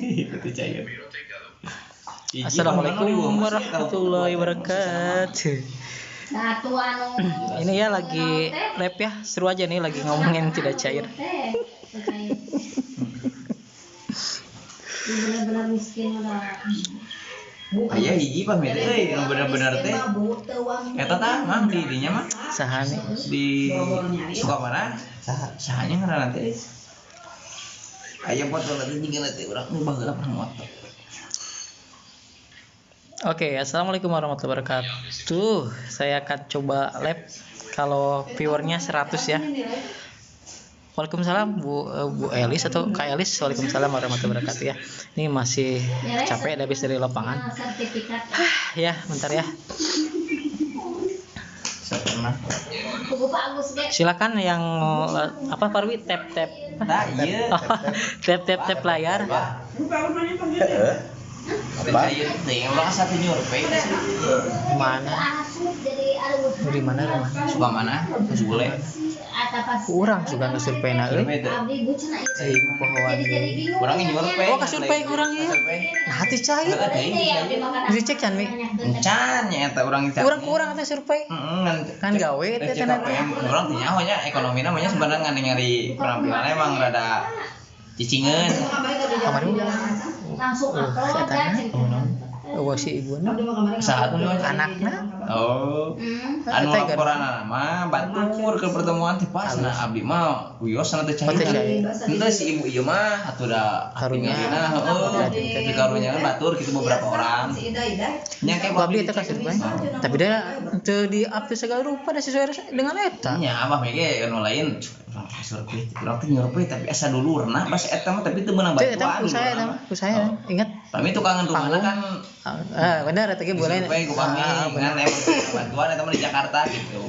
Itu cair. Assalamualaikum warahmatullahi wabarakatuh. Ini ya lagi rap ya, seru aja nih lagi ngomongin tidak cair. Benar-benar miskin udah. Aya hiji pamit euy, bener-bener teh. Eta tah mah di dinya mah Sahani di Sukamana. Sahanya ngaranna teh. Aya foto lagi nyingkeun teh urang nu baheula pernah moto. Oke, assalamualaikum warahmatullahi wabarakatuh. Saya akan coba lab kalau viewernya 100 ya. Waalaikumsalam Bu Elis atau Kak Elis. Waalaikumsalam warahmatullahi wabarakatuh ya. Ini masih capek habis dari lapangan. Ya, bentar ya. Silakan yang apa Parwi tap. Nah, iya. Tap layar. Apa? Teh urang asa teh nyurvei teh. Mana? Di mana rumah? Sukamana? Bule. Urang juga ngesurveyna euy. Pohon deui. Urang nyurvei. Oh, kasurvey urang ieu. Nah, hati cair. Dicek can mi. Encan nya eta urang itu. Urang teh survei. Kan gawe teh teh. Urang teh nyaho nya ekonomina mah nya sebenarnya nyari penampilanna emang rada cicingeun. Kamari langsung si ibunya saat anaknya anu laporan mah batur ke pertemuan teh pas na abdi mah wios sana teh cair henteu si ibu ieu mah atuh da tinggalina di karunya batur kitu beberapa orang nya ke abdi teh kasih bae tapi dia teu di up teh segala rupa da sesuai dengan eta nya abah mege anu lain survei urang teh nyurvei tapi asa dulurna pas eta mah tapi teu meunang bantuan saya ingat kami tukangan rumahna kan benar eta ge boleh survei ku pami ngan emang bantuan eta mah di Jakarta gitu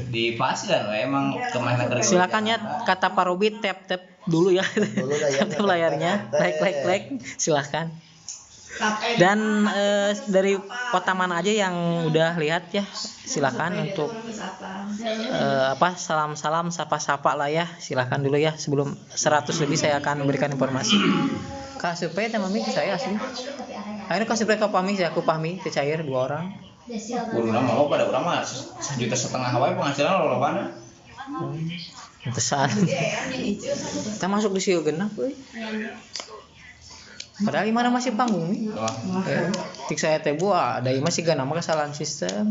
di Pasir emang kemana kerja silakan ya kata Pak Robi tap dulu ya tap layarnya like silakan dan dari kota mana aja yang udah lihat ya silakan untuk salam sapa lah ya silakan dulu ya sebelum 100 lebih saya akan memberikan informasi Kak survei sama Mami saya asli akhirnya Kak survei ke Pami aku Pami ke cair 2 orang urang mau pada urang mah 1,5 juta wae penghasilan lolobana pesan kita masuk di sieu genap euy padahal gimana masih panggung nih tik saya teh buah ada masih gak nama kesalahan sistem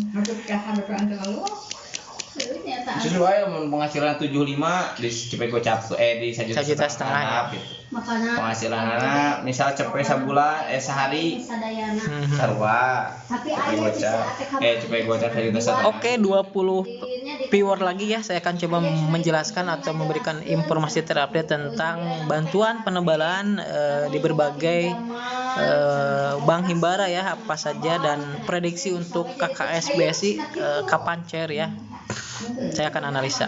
justru wae penghasilan 75 di cepet gocap di 1,5 juta gitu. Penghasilanana misal cepet sebulan sehari sarua cepet gocap 1,5 juta. Oke 20 viewer lagi ya saya akan coba menjelaskan atau memberikan informasi terupdate tentang bantuan penebalan di berbagai bank himbara ya apa saja dan prediksi untuk KKS BSI kapan cair ya saya akan analisa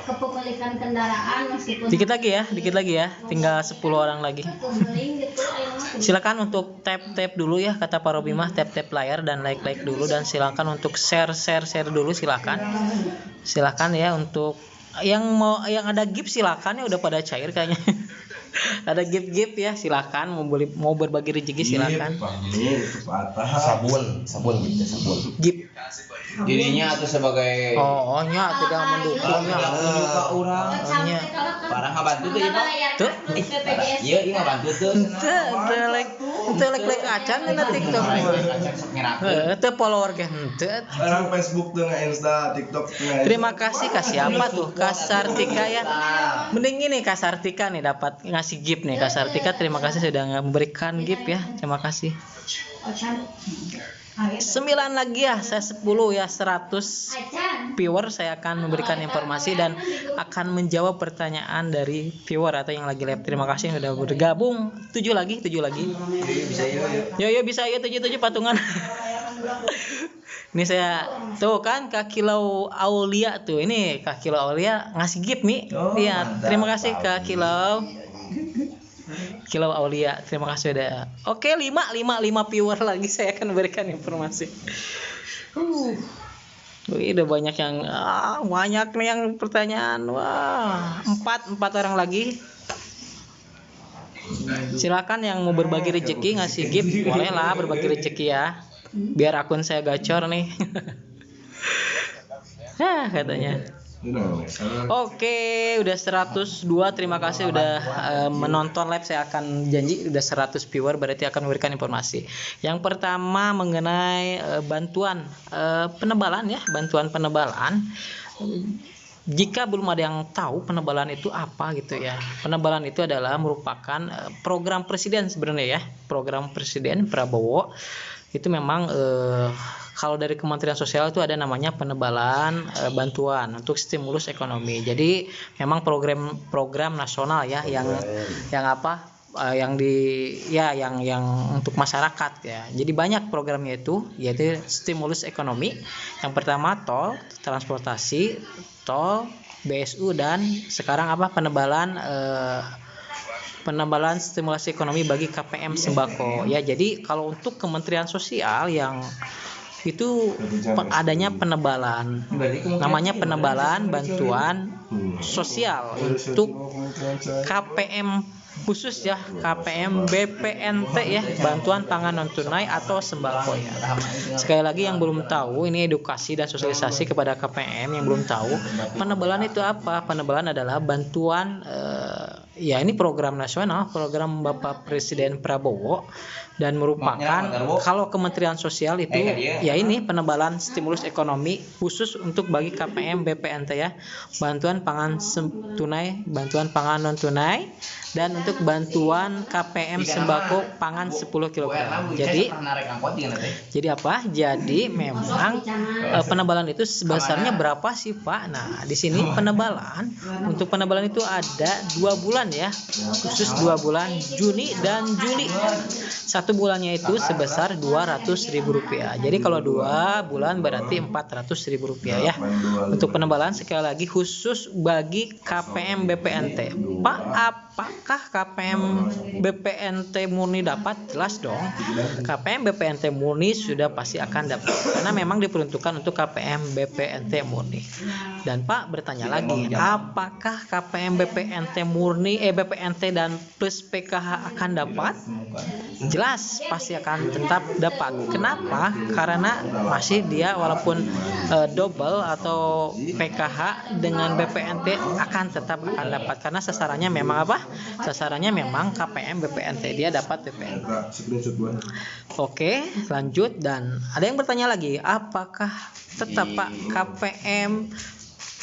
kepemilikan kendaraan meskipun dikit lagi ya tinggal 10 orang lagi silakan untuk tap dulu ya kata Pak Robi mah tap layar dan like dulu dan silakan untuk share dulu silakan ya untuk yang ada gift silakan ya udah pada cair kayaknya ada gift ya silakan mau berbagi rezeki silakan sabun gift dirinya atau sebagai nya tidak mendukungnya urang parah ngabantu teh Pak tuh iya ngabantu tuh teu lek acan na TikTok teu follower ge henteu orang Facebook tuh nge-insta TikTok terima kasih siapa tuh Kasartika ya mending ini Kasartika nih dapat ngasih gift nih Kasartika terima kasih sudah memberikan gift ya terima kasih 9 lagi ya saya 10 ya 100 viewer saya akan memberikan informasi dan akan menjawab pertanyaan dari viewer atau yang lagi live terima kasih sudah bergabung 7 lagi bisa ya 7 patungan ini saya tuh kan Kak Kilau Aulia tuh ini Kak Kilau Aulia ngasih gift nih iya terima kasih Kak Kilau Aulia terima kasih udah oke 5 viewer lagi saya akan berikan informasi udah banyak yang banyak nih yang pertanyaan wah 4 orang lagi Silakan yang mau berbagi rezeki ngasih gift boleh lah berbagi rezeki ya. Biar akun saya gacor nih. Katanya. Oke, udah 102. Terima kasih udah menonton live. Saya akan janji udah 100 viewer berarti akan memberikan informasi. Yang pertama mengenai bantuan penebalan ya, bantuan penebalan. Jika belum ada yang tahu penebalan itu apa gitu ya. Penebalan itu adalah merupakan program presiden sebenarnya ya. Program presiden Prabowo itu memang kalau dari Kementerian Sosial itu ada namanya penebalan bantuan untuk stimulus ekonomi. Jadi memang program nasional ya yang apa yang untuk masyarakat ya. Jadi banyak programnya itu yaitu stimulus ekonomi. Yang pertama tol, transportasi, tol, BSU dan sekarang apa penebalan stimulasi ekonomi bagi KPM sembako ya. Jadi kalau untuk Kementerian Sosial yang itu adanya penebalan namanya penebalan bantuan sosial untuk KPM khusus ya, KPM BPNT ya, bantuan pangan non tunai atau sembako ya. Sekali lagi yang belum tahu, ini edukasi dan sosialisasi kepada KPM yang belum tahu, penebalan itu apa? Penebalan adalah bantuan ya ini program nasional, program Bapak Presiden Prabowo dan merupakan kalau Kementerian Sosial itu ya ini penebalan stimulus ekonomi khusus untuk bagi KPM BPNT ya, bantuan pangan tunai, bantuan pangan non tunai dan untuk bantuan KPM sembako pangan 10 kg. Jadi apa? Jadi memang penebalan itu sebesarnya berapa sih Pak? Nah, di sini penebalan untuk penebalan itu ada 2 bulan ya. Khusus 2 bulan Juni dan Juli. Satu bulannya itu sebesar Rp200.000. Jadi kalau 2 bulan berarti Rp400.000 ya. Untuk penebalan sekali lagi khusus bagi KPM BPNT. Pak, apakah KPM BPNT murni dapat? Jelas dong. KPM BPNT murni sudah pasti akan dapat karena memang diperuntukkan untuk KPM BPNT murni. Dan Pak bertanya lagi, apakah KPM BPNT murni BPNT dan plus PKH akan dapat? Jelas pasti akan tetap dapat. Kenapa? Karena masih dia walaupun double atau PKH dengan BPNT akan tetap akan dapat karena sasarannya memang apa? Sasarannya memang KPM BPNT, dia dapat BPNT. Oke, lanjut. Dan ada yang bertanya lagi, apakah tetap Pak KPM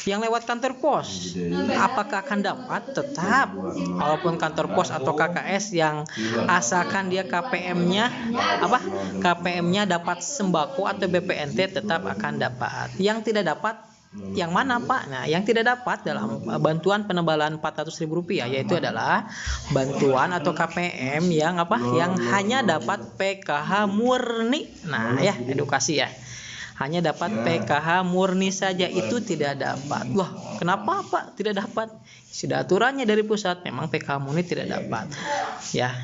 yang lewat kantor pos apakah akan dapat? Tetap, walaupun kantor pos atau KKS yang asalkan dia KPM-nya dapat sembako atau BPNT tetap akan dapat. Yang tidak dapat yang mana Pak? Nah, yang tidak dapat dalam bantuan penebalan Rp400.000 yaitu adalah bantuan atau KPM yang yang hanya dapat PKH murni. Nah, ya edukasi ya. Hanya dapat PKH murni saja, itu tidak dapat. Wah, kenapa Pak tidak dapat? Sudah aturannya dari pusat, memang PKH murni tidak dapat. Ya,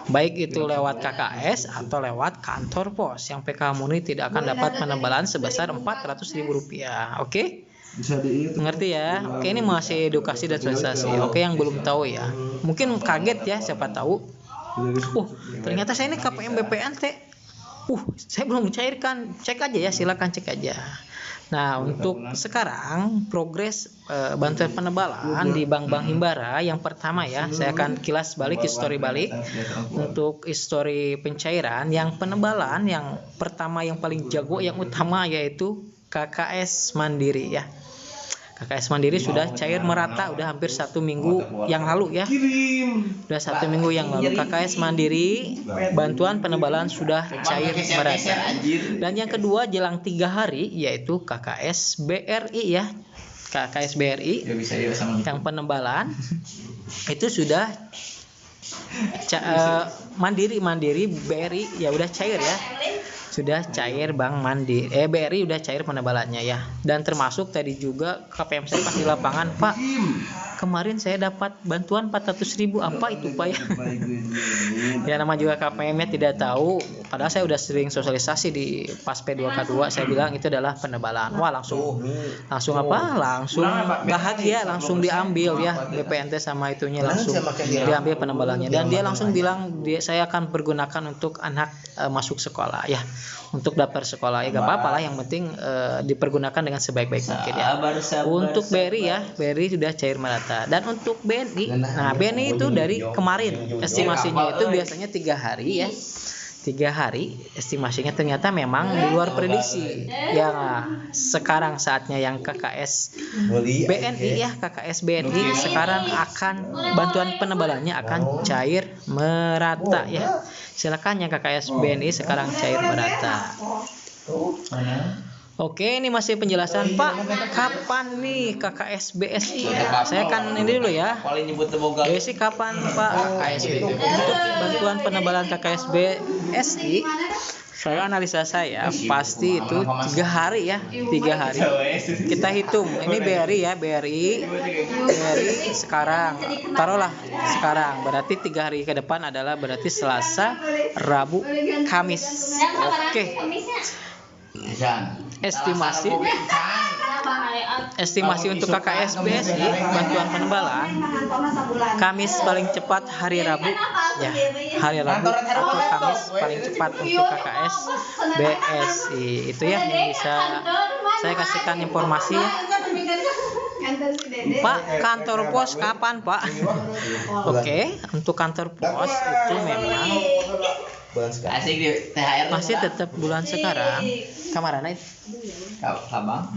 baik itu lewat KKS atau lewat kantor pos. Yang PKH murni tidak akan dapat penebalan sebesar Rp400.000. Oke? Mengerti ya? Oke, ini masih edukasi dan sosialisasi. Oke, yang belum tahu ya. Mungkin kaget ya, siapa tahu. Ternyata saya ini KPM BPNT. Saya belum mencairkan. Cek aja ya, silakan cek aja. Nah, untuk sekarang progres bantuan penebalan di Bank Himbara yang pertama ya, saya akan kilas balik histori balik. Untuk histori pencairan yang penebalan yang pertama yang paling jago yang utama yaitu KKS Mandiri ya. KKS Mandiri sudah cair merata udah hampir 1 minggu yang lalu ya. Udah 1 minggu yang lalu KKS Mandiri bantuan penebalan sudah cair merata. Dan yang kedua jelang 3 hari yaitu KKS BRI ya. KKS BRI yang penebalan itu sudah Mandiri BRI ya udah cair ya. sudah cair Bang Mandi. BRI udah cair penebalannya ya. Dan termasuk tadi juga KPM saya pas di lapangan, Pak. Kemarin saya dapat bantuan 400.000. Apa itu Pak ya? Ya nama juga KPM-nya tidak tahu. Padahal saya udah sering sosialisasi di pas P2K2. Saya bilang itu adalah penebalan. Wah langsung apa? Langsung bahagia, langsung diambil ya BPNT sama itunya langsung diambil penebalannya. Dan dia langsung bilang saya akan pergunakan untuk anak masuk sekolah ya. Untuk daftar sekolah ya gak apa-apa lah, yang penting dipergunakan dengan sebaik-baik mungkin ya. Untuk BRI ya, BRI sudah cair merata. Dan untuk BNI, nah BNI itu dari kemarin estimasinya itu biasanya 3 hari ya. 3 hari estimasinya ternyata memang di luar prediksi. Ya sekarang saatnya yang KKS BNI ya, KKS BNI sekarang akan bantuan penebalannya akan cair merata ya. Silakan yang KKS BNI sekarang cair merata. Oke, ini masih penjelasan Pak. Kapan nih KKS BSI? Saya kan ini dulu ya. BSI kapan Pak? Untuk bantuan penebalan KKS BSI, saya analisa saya pasti itu 3 hari ya, 3 hari. Kita hitung. Ini BRI ya, BRI sekarang. Taruhlah sekarang. Berarti 3 hari ke depan adalah berarti Selasa, Rabu, Kamis. Oke. Estimasi untuk KKS BSI bantuan penebalan Kamis paling cepat hari Rabu ya, hari Rabu atau Kamis paling cepat untuk KKS BSI. Itu ya yang bisa saya kasihkan informasi ya. Pak, kantor pos kapan Pak? Oke, untuk kantor pos itu memang masih tetap bulan sekarang. Kamarana itu? Kabang.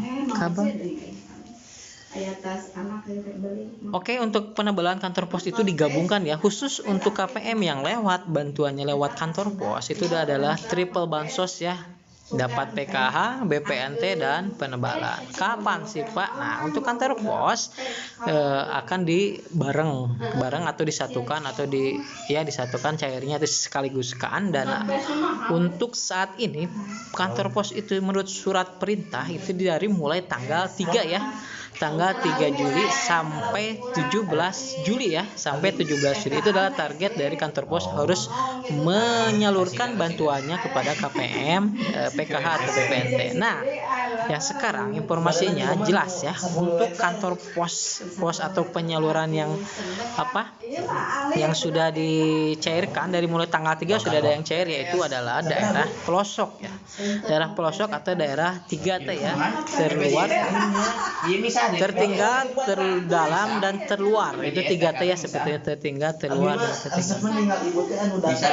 Oke, untuk penebalan kantor pos itu digabungkan ya, khusus untuk KPM yang lewat bantuannya lewat kantor pos itu adalah triple bansos ya. Dapat PKH, BPNT dan penebalan. Kapan sih Pak? Nah, untuk kantor pos akan bareng atau disatukan atau disatukan cairnya itu sekaliguskan. Dan untuk saat ini kantor pos itu menurut surat perintah itu dari mulai tanggal 3 ya. Tanggal 3 Juli sampai 17 Juli ya, sampai 17 Juli itu adalah target dari kantor pos harus menyalurkan bantuannya kepada KPM, PKH atau BPNT. Nah, yang sekarang informasinya jelas ya, untuk kantor pos atau penyaluran yang yang sudah dicairkan dari mulai tanggal 3 sudah ada yang cair, yaitu adalah daerah pelosok ya. Daerah pelosok atau daerah 3T ya, terluar, tertinggal, terdalam dan terluar. Itu 3T ya, seperti tertinggal, terluar dan tertinggal. Bisa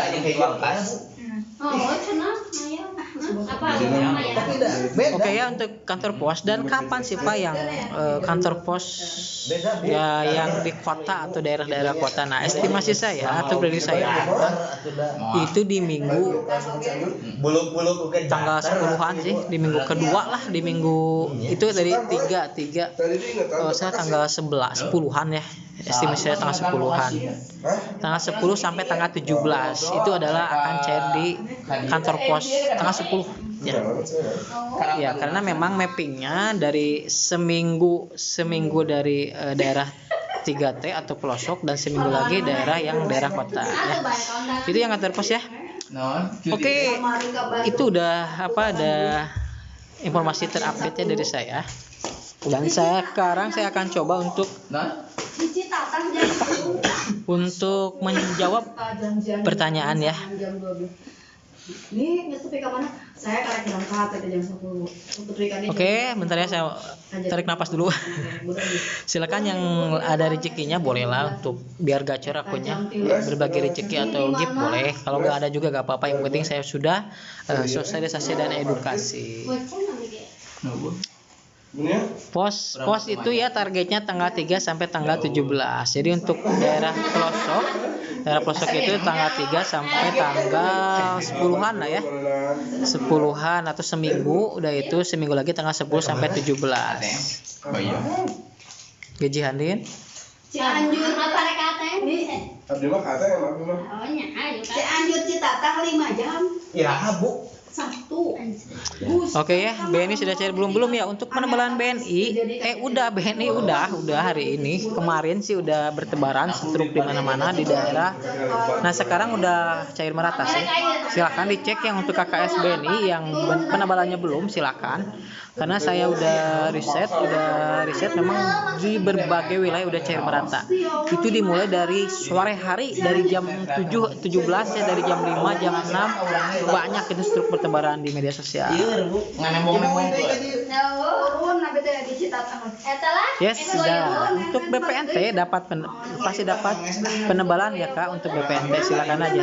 Oke ya, untuk kantor pos. Dan kapan sih Pak yang kantor pos ya yang di kota atau daerah-daerah kota? Nah, estimasi saya atau prediksi saya itu di minggu tanggal 10-an sih, di minggu kedua lah, di minggu itu dari 3 saya tanggal 10-an ya. Estimasi saya tanggal 10-an. Tanggal 10 sampai tanggal 17 itu adalah akan cair di kantor pos tanggal 10 ya. Ya, karena memang mappingnya dari seminggu dari daerah 3T atau pelosok dan seminggu lagi daerah kota ya. Itu yang kantor pos ya. Oke, itu udah ada informasi terupdate dari saya. Dan sekarang saya akan coba untuk menjawab pertanyaan ya. Oke, bentar ya, saya tarik napas dulu. Silakan yang ada rezekinya bolehlah untuk biar gacor akunnya, berbagi rezeki atau gift boleh. Kalau nggak ada juga nggak apa-apa. Yang penting saya sudah sosialisasi dan edukasi. Pos itu ya targetnya tanggal 3 sampai tanggal 17. Jadi untuk daerah pelosok itu tanggal 3 sampai tanggal 10-an lah ya. 10-an atau seminggu, udah itu seminggu lagi tanggal 10 sampai 17. Oh iya. Gaji Handin. Cianjur apa rek ATM? Abdi mah kata ya, Abdi mah. Oh nya, ayo. Cianjur Citatang 5 jam. Ya, Bu. Oke ya, BNI sudah cair belum ya untuk penebalan BNI? BNI udah hari ini. Kemarin sih udah bertebaran stroke di mana-mana di daerah. Nah, sekarang udah cair merata sih. Silakan dicek yang untuk KKS BNI yang penebalannya belum, silakan. Karena saya udah riset memang di berbagai wilayah udah cair merata. Itu dimulai dari sore hari dari jam 17 ya, dari jam 5, jam 6 banyak itu stroke bertebaran di media sosial. Yes, dan untuk BPNT pasti dapat penebalan ya Kak. Untuk BPNT silakan aja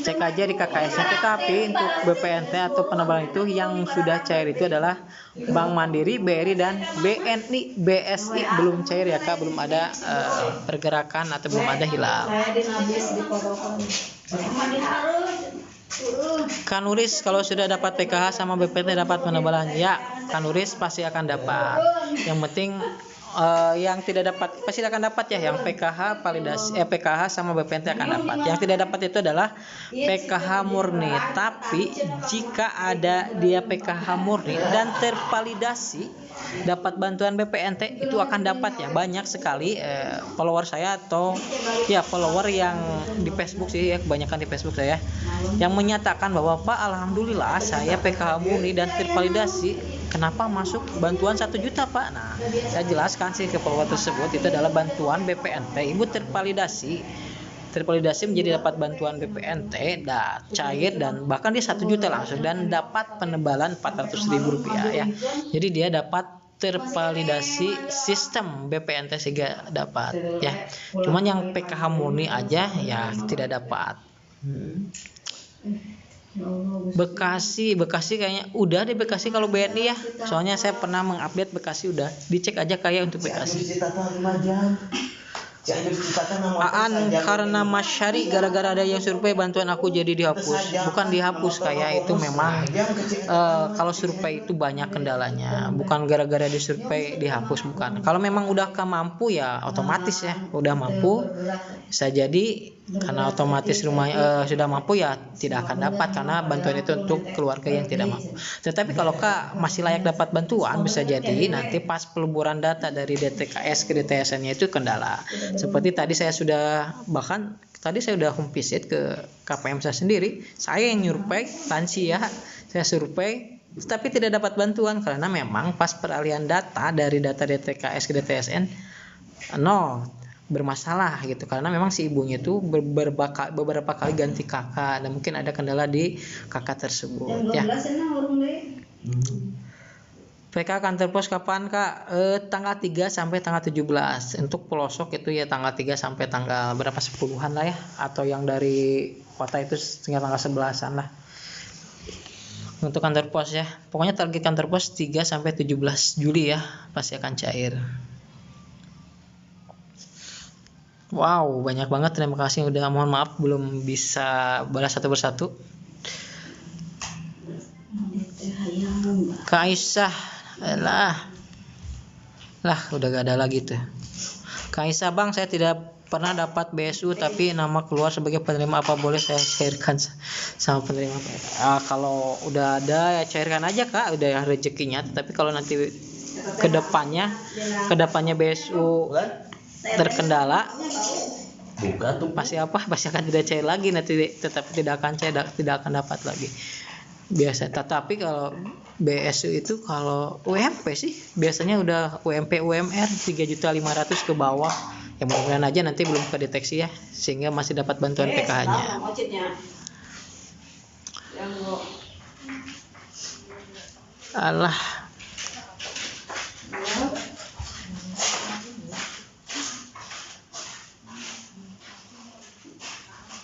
cek aja di KKS-nya. Tetapi untuk BPNT atau penebalan itu yang sudah cair itu adalah Bank Mandiri, BRI dan BNI. BSI belum cair ya Kak, belum ada pergerakan atau belum ada hilal. Kanuris kalau sudah dapat PKH sama BPT dapat penebalan ya, Kanuris pasti akan dapat. Yang penting yang tidak dapat pasti akan dapat ya, yang PKH validasi PKH sama BPT akan dapat. Yang tidak dapat itu adalah PKH murni. Tapi jika ada dia PKH murni dan tervalidasi dapat bantuan BPNT itu akan dapat ya. Banyak sekali follower saya atau ya follower yang di Facebook sih ya, kebanyakan di Facebook saya yang menyatakan bahwa Pak, alhamdulillah saya PKH murni dan tervalidasi, kenapa masuk bantuan 1 juta Pak? Nah, saya jelaskan sih ke follower tersebut itu adalah bantuan BPNT, ibu tervalidasi menjadi dapat bantuan BPNT cair dan bahkan dia 1 juta langsung dan dapat penebalan Rp400.000 ya. Jadi dia dapat tervalidasi sistem BPNT sehingga dapat ya. Cuman yang PKH murni aja ya tidak dapat. Bekasi kayaknya udah deh Bekasi kalau BNI ya. Soalnya saya pernah mengupdate Bekasi udah. Dicek aja kayak untuk Bekasi. Aan karena Masyari gara-gara ada yang survei bantuan aku jadi dihapus. Bukan dihapus, kayak itu memang kalau survei itu banyak kendalanya. Bukan gara-gara disurvei dihapus, bukan. Kalau memang udah mampu ya otomatis ya, udah mampu bisa jadi karena otomatis rumah sudah mampu ya tidak akan dapat karena bantuan itu untuk keluarga yang tidak mampu. Tetapi kalau Kak masih layak dapat bantuan bisa jadi nanti pas peleburan data dari DTKS ke DTSN-nya itu kendala. Seperti tadi saya sudah home visit ke KPM saya sendiri, saya yang nyurvei lansia, saya survei tapi tidak dapat bantuan karena memang pas peralihan data dari data DTKS ke DTSN bermasalah gitu, karena memang si ibunya itu beberapa kali ganti kakak dan mungkin ada kendala di kakak tersebut ya. PK kantor pos kapan Kak? Tanggal 3 sampai tanggal 17. Untuk pelosok itu ya tanggal 3 sampai tanggal berapa 10-an lah ya, atau yang dari kota itu tinggal tanggal 11-an lah. Untuk kantor pos ya. Pokoknya target kantor pos 3 sampai 17 Juli ya, pasti akan cair. Wow, banyak banget, terima kasih udah, mohon maaf belum bisa balas satu persatu. Kak Aisyah lah udah gak ada lagi tuh. Kak Aisyah, Bang, saya tidak pernah dapat BSU tapi nama keluar sebagai penerima, apa boleh saya cairkan sama penerima? Kalau udah ada ya cairkan aja Kak, udah ya rezekinya. Tapi kalau nanti kedepannya BSU terkendala pasti akan tidak cair lagi nanti, tetapi tidak akan dapat lagi biasa. Tetapi kalau BSU itu kalau UMP sih biasanya udah UMP UMR 3.500.000 ke bawah ya, mudah-mudahan aja nanti belum kedeteksi ya sehingga masih dapat bantuan PKH-nya. Alah,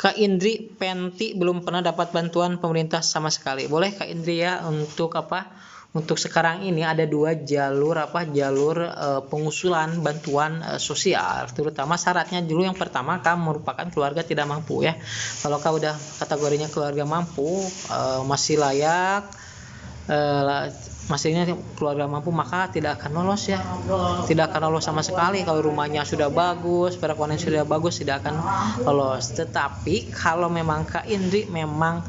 Kak Indri Penti belum pernah dapat bantuan pemerintah sama sekali. Boleh Kak Indri ya, untuk apa? Untuk sekarang ini ada 2 jalur pengusulan bantuan sosial. Terutama syaratnya dulu yang pertama Kak merupakan keluarga tidak mampu ya. Kalau Kak udah kategorinya keluarga mampu, masih layak maksudnya keluarga mampu, maka tidak akan lolos ya, tidak akan lolos sama sekali. Kalau rumahnya sudah bagus, perekonomian sudah bagus, tidak akan lolos. Tetapi kalau memang Kak Indri memang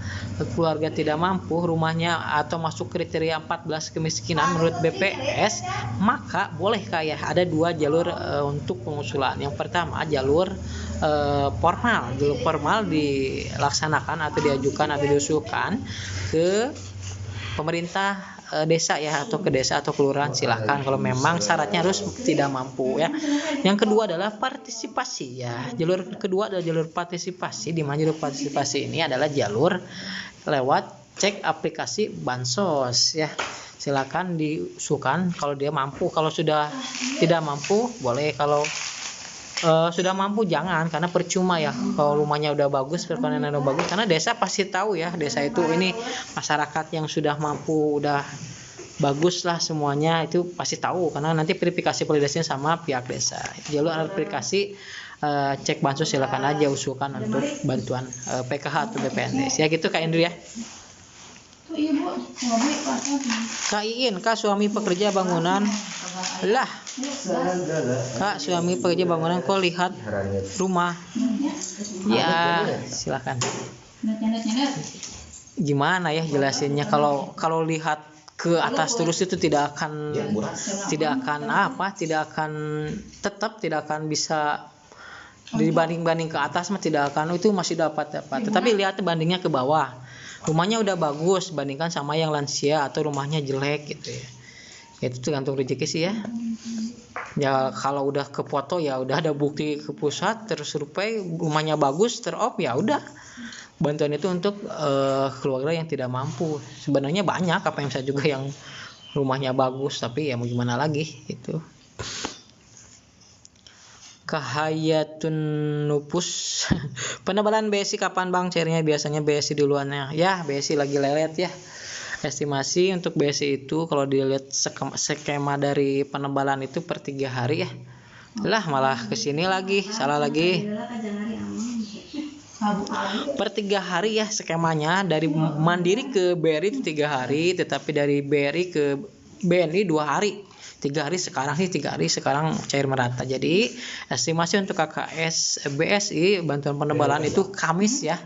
keluarga tidak mampu, rumahnya atau masuk kriteria 14 kemiskinan menurut BPS, maka boleh Kak ya, ada 2 jalur untuk pengusulan. Yang pertama jalur formal, jalur formal dilaksanakan atau diajukan atau diusulkan ke pemerintah desa ya, atau ke desa atau kelurahan, silahkan kalau memang syaratnya harus tidak mampu ya. Yang kedua adalah partisipasi ya. Jalur kedua adalah jalur partisipasi, di mana jalur partisipasi ini adalah jalur lewat cek aplikasi bansos ya. Silakan diusulkan kalau dia mampu. Kalau sudah tidak mampu boleh, kalau sudah mampu jangan, karena percuma ya kalau rumahnya udah bagus, perekonomian udah bagus, karena desa pasti tahu ya, desa itu ini masyarakat yang sudah mampu, udah bagus lah semuanya, itu pasti tahu karena nanti verifikasi validasinya sama pihak desa. Jalur aplikasi cek bansos silakan aja usulkan untuk bantuan PKH atau BPNT ya, gitu Kak Indri ya. Kak Iin, Kak suami pekerja bangunan. Lah, Kak suami pekerja bangunan, kok lihat rumah? Ya, silakan. Gimana ya jelasinnya? Kalau lihat ke atas terus itu tidak akan tetap tidak akan bisa dibanding ke atas mah, tidak akan, itu masih dapat. Tetapi lihat bandingnya ke bawah. Rumahnya udah bagus bandingkan sama yang lansia atau rumahnya jelek gitu ya. Itu tergantung rezeki sih ya. Ya kalau udah ke foto ya udah ada bukti ke pusat tersurvei rumahnya bagus terop, ya udah. Bantuan itu untuk keluarga yang tidak mampu. Sebenarnya banyak apa yang saya juga yang rumahnya bagus, tapi ya mau gimana lagi itu. Kahayatun Nupus. Penebalan BSI kapan Bang cairnya? Biasanya BSI duluannya. Ya, BSI lagi lelet ya. Estimasi untuk BSI itu kalau dilihat skema dari penebalan itu per 3 hari ya. Lah malah kesini lagi, salah lagi. Per 3 hari ya skemanya, dari Mandiri ke BRI itu 3 hari, tetapi dari BRI ke BNI 2 hari. 3 hari sekarang sih, 3 hari sekarang cair merata. Jadi estimasi untuk KKS BSI bantuan penebalan itu Kamis ya,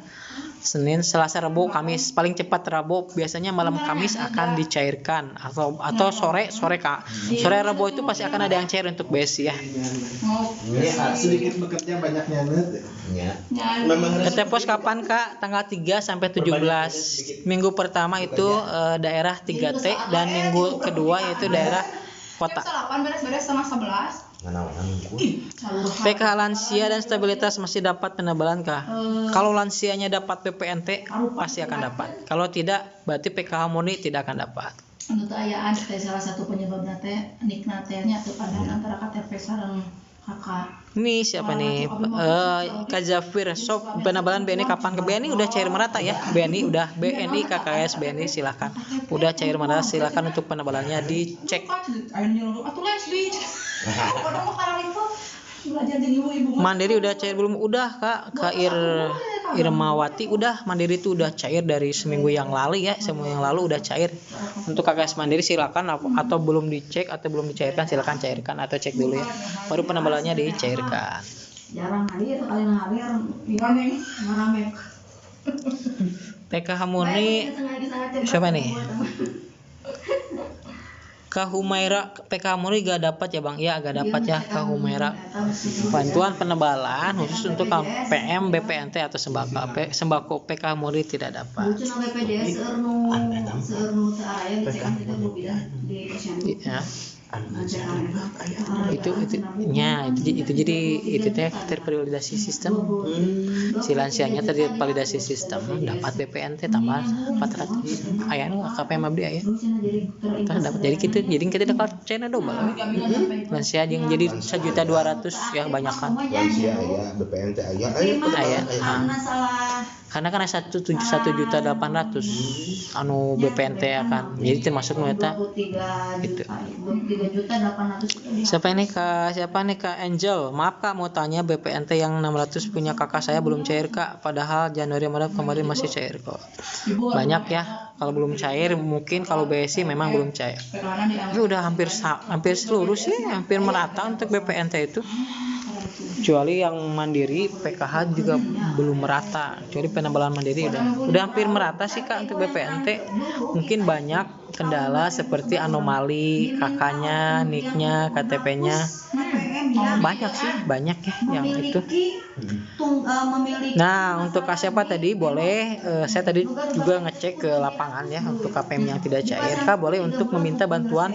Senin, Selasa, Rabu, Kamis, paling cepat Rabu, biasanya malam Kamis akan dicairkan, atau sore Rabu itu pasti akan ada yang cair untuk BSI ya. Sedikit bekerja banyaknya ya. PT Pos kapan Kak? Tanggal 3 sampai 17. Minggu pertama itu daerah 3T dan minggu kedua yaitu daerah kota. Beres-beres sama 11. PK lansia dan stabilitas masih dapat penebalan Kak? Kalau lansianya dapat PPNT pasti akan dapat. Kalau tidak berarti PK murni tidak akan dapat. Untuk ayaan salah satu penyebab niknaternya atau pandangan antara KTP sareng kakak. Ini siapa nih? Kak Zafir. So penebalan BNI kapan? Ke BNI udah cair merata ya. BNI udah, BNI KKS BNI silakan. Udah cair merata, silakan untuk penebalannya dicek. Mandiri udah cair belum? Udah Kak Irmawati udah, Mandiri itu udah cair dari seminggu yang lalu ya, seminggu yang lalu udah cair. Untuk KKS Mandiri silakan, atau belum dicek atau belum dicairkan silakan cairkan atau cek dulu ya, baru penebalannya dicairkan. Jarang hadir, kalian hadir gimana rame. PKH murni siapa nih? Kak Humaira, PK murni gak dapat ya Bang? Iya gak dapat ya Kak Humaira. Bantuan penebalan khusus untuk PM, BPNT atau sembako PK murni tidak dapat. Ya. Itu jadi itu teh tervalidasi sistem. Si lansianya tervalidasi sistem dapat BPNT tambah 400. Aya nu KPM abdi aya. Terus dapat jadi kita dapat China double. Lansia yang jadi 1.200.000 ya banyakan. Lansia aya, BPNT aya. Karena 1.800.000 anu BPNT akan. Jadi termasuk nu eta gitu. 3.800.000. Siapa nih Kak Angel? Maaf Kak mau tanya, BPNT yang 600 punya kakak saya belum cair Kak, padahal Januari Maret kemarin masih cair kok. Banyak ya. kalau belum cair. Mungkin kalau BSI memang belum cair. Tapi udah hampir seluruh sih, hampir merata untuk BPNT itu. Kecuali yang mandiri, PKH juga belum merata. Kecuali penabalan mandiri udah hampir merata sih Kak untuk BPNT. Mungkin banyak kendala seperti anomali kakaknya, niknya, KTP-nya. Banyak sih, banyak ya yang itu. Nah, untuk siapa tadi boleh saya tadi juga ngecek ke lapangan ya untuk KPM yang tidak cair. Kak boleh untuk meminta bantuan.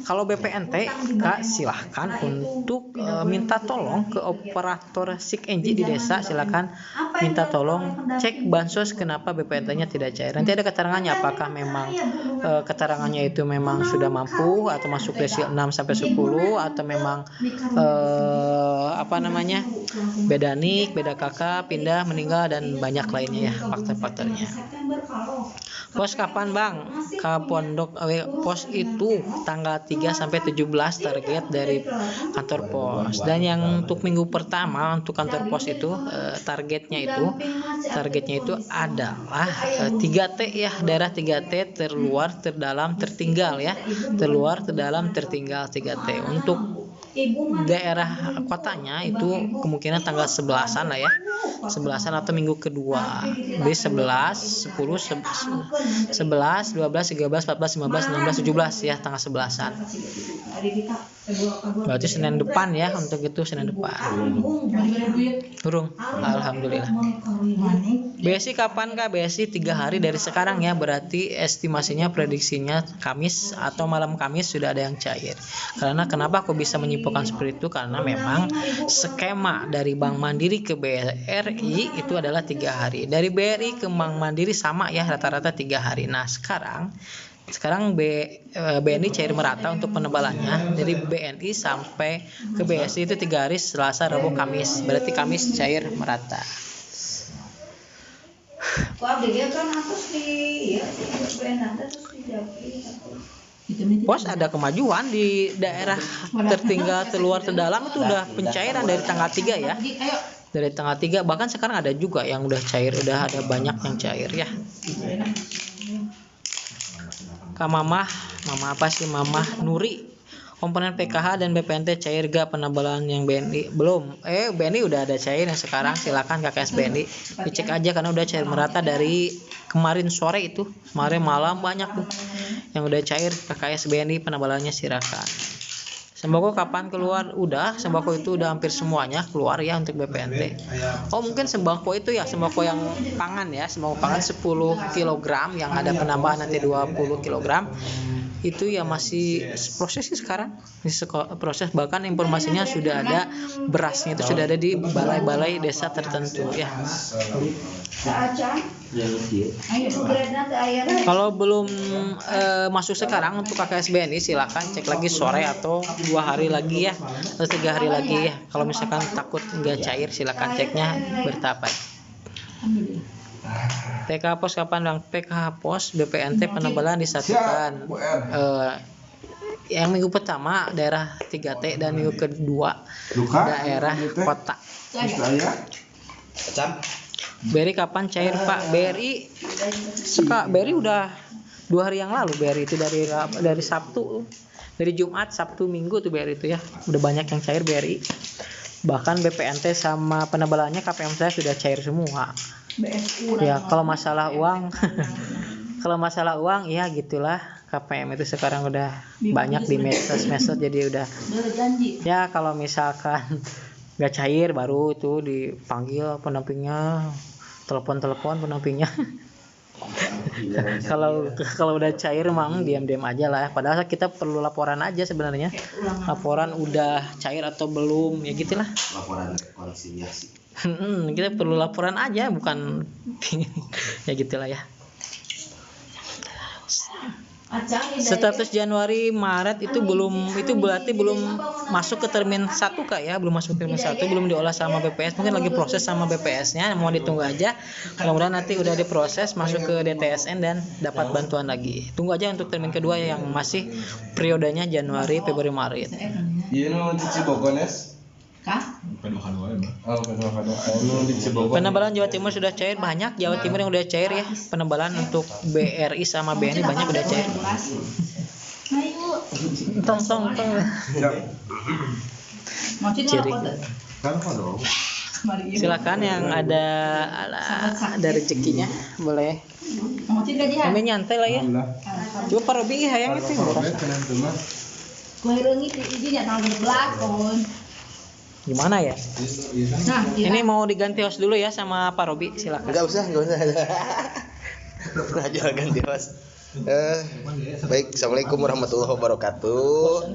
Kalau BPNT Kak silahkan untuk minta tolong ke operator SIK NG di desa, silakan minta tolong cek bansos kenapa BPNT-nya tidak cair. Nanti ada keterangannya apakah memang keterangannya itu memang sudah mampu atau masuk desil 6 sampai 10 atau memang beda nik, beda kakak, pindah, meninggal dan banyak lainnya ya faktor-faktornya. Pos kapan Bang? Ke Pondok pos itu tanggal 3 sampai 17 target dari kantor pos. Dan yang untuk minggu pertama untuk kantor pos itu targetnya itu adalah 3T ya, daerah 3T terluar, terdalam, tertinggal ya. Terluar, terdalam, tertinggal 3T. Untuk daerah kotanya itu kemungkinan tanggal 11-an lah ya. 11-an atau minggu kedua. Jadi 11, 10, 11, 12, 13, 14, 15, 16, 17 ya, tanggal 11-an. Berarti Senin depan ya, untuk itu Senin depan. Burung. Alhamdulillah. BSI kapan Kak? BSI 3 hari dari sekarang ya, berarti estimasinya prediksinya Kamis atau malam Kamis sudah ada yang cair. Karena kenapa aku bisa menyimpulkan seperti itu? Karena memang skema dari Bank Mandiri ke BRI itu adalah 3 hari. Dari BRI ke Bank Mandiri sama ya, rata-rata 3 hari. Nah, sekarang BNI cair merata untuk penebalannya. Dari BNI sampai ke BSI itu 3 hari, Selasa, Rabu, Kamis. Berarti Kamis cair merata. Pos ada kemajuan di daerah tertinggal, terluar, terdalam itu udah pencairan dari tanggal 3 ya. Dari tanggal 3 bahkan sekarang ada juga yang udah cair, udah ada banyak yang cair ya. Kak Mamah Nuri, komponen PKH dan BPNT cair gak penabalan yang BNI? Belum. BNI udah ada cair yang sekarang, silakan KKS BNI dicek aja karena udah cair merata dari kemarin sore itu. Kemarin malam banyak tuh yang udah cair KKS BNI penabalannya, silakan. Sembako kapan keluar? Udah, sembako itu udah hampir semuanya keluar ya untuk BPNT. Oh mungkin sembako itu ya, sembako yang pangan ya, sembako pangan 10 kg yang ada penambahan nanti 20 kg. Itu ya masih proses sih sekarang, proses, bahkan informasinya sudah ada, berasnya itu sudah ada di balai-balai desa tertentu ya. Kalau belum masuk sekarang untuk KKS BNI silakan cek lagi sore atau 2 hari lagi ya, atau 3 hari lagi ya. Kalau misalkan takut nggak cair silakan ceknya bertahap. PKH pos kapan Bang? PKH pos BPNT penabalan disatukan. Yang minggu pertama daerah 3T dan minggu kedua daerah kota. BRI kapan cair Pak? BRI udah 2 hari yang lalu. BRI itu dari Sabtu, dari Jumat, Sabtu, Minggu tuh BRI itu ya. Udah banyak yang cair BRI. Bahkan BPNT sama penabalannya KPM saya sudah cair semua. Ya kalau masalah uang ya gitulah, KPM itu sekarang udah banyak di medsos jadi udah ya, kalau misalkan nggak cair baru itu dipanggil pendampingnya, telepon pendampingnya. Kalau udah cair emang diam-diam aja lah, padahal kita perlu laporan aja sebenarnya, laporan udah cair atau belum ya gitulah, laporan kita perlu laporan aja, bukan ya gitulah ya. Status Januari Maret itu berarti belum masuk ke termin 1 Kak ya, belum masuk ke termin 1, belum diolah sama BPS, mungkin lagi proses sama BPS-nya, mau ditunggu aja. Mudah-mudahan nanti udah diproses masuk ke DTSN dan dapat bantuan lagi. Tunggu aja untuk termin kedua yang masih periodenya Januari, Februari, Maret. Kah? Penebalan Jawa Timur sudah cair banyak. Jawa Timur yang udah cair ya. Penebalan untuk BRI sama BNI banyak udah cair. Ayo. Tong. Ciri. Silakan yang ada rezekinya boleh. Kami nyantai lah ya. Coba Pak Robi hayang itu murah. Gimana ya? Nah, ini mau diganti host dulu ya sama Pak Robi, silakan. Enggak usah. Nah, jangan ganti host. Baik, assalamualaikum warahmatullahi wabarakatuh.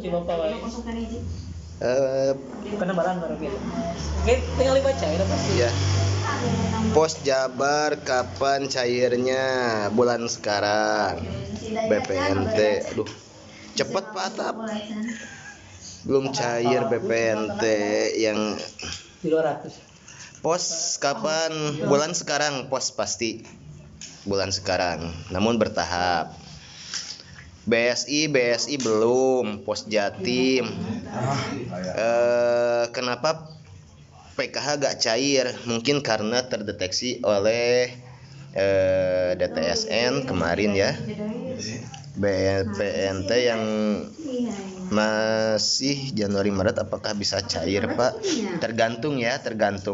Penebalan Pak Robi. Oke, tinggal dibaca ya pasti. Ya. Pos Jabar kapan cairnya? Bulan sekarang. BPNT. Aduh. Cepet Pak Atap. Belum cair BPNT yang 200. pos kapan? Bulan sekarang pos pasti. Bulan sekarang. Namun bertahap. BSI belum, pos Jatim. Kenapa PKH gak cair? Mungkin karena terdeteksi oleh DTSN kemarin ya. BPNT yang masih Januari Maret apakah bisa cair Pak? Tergantung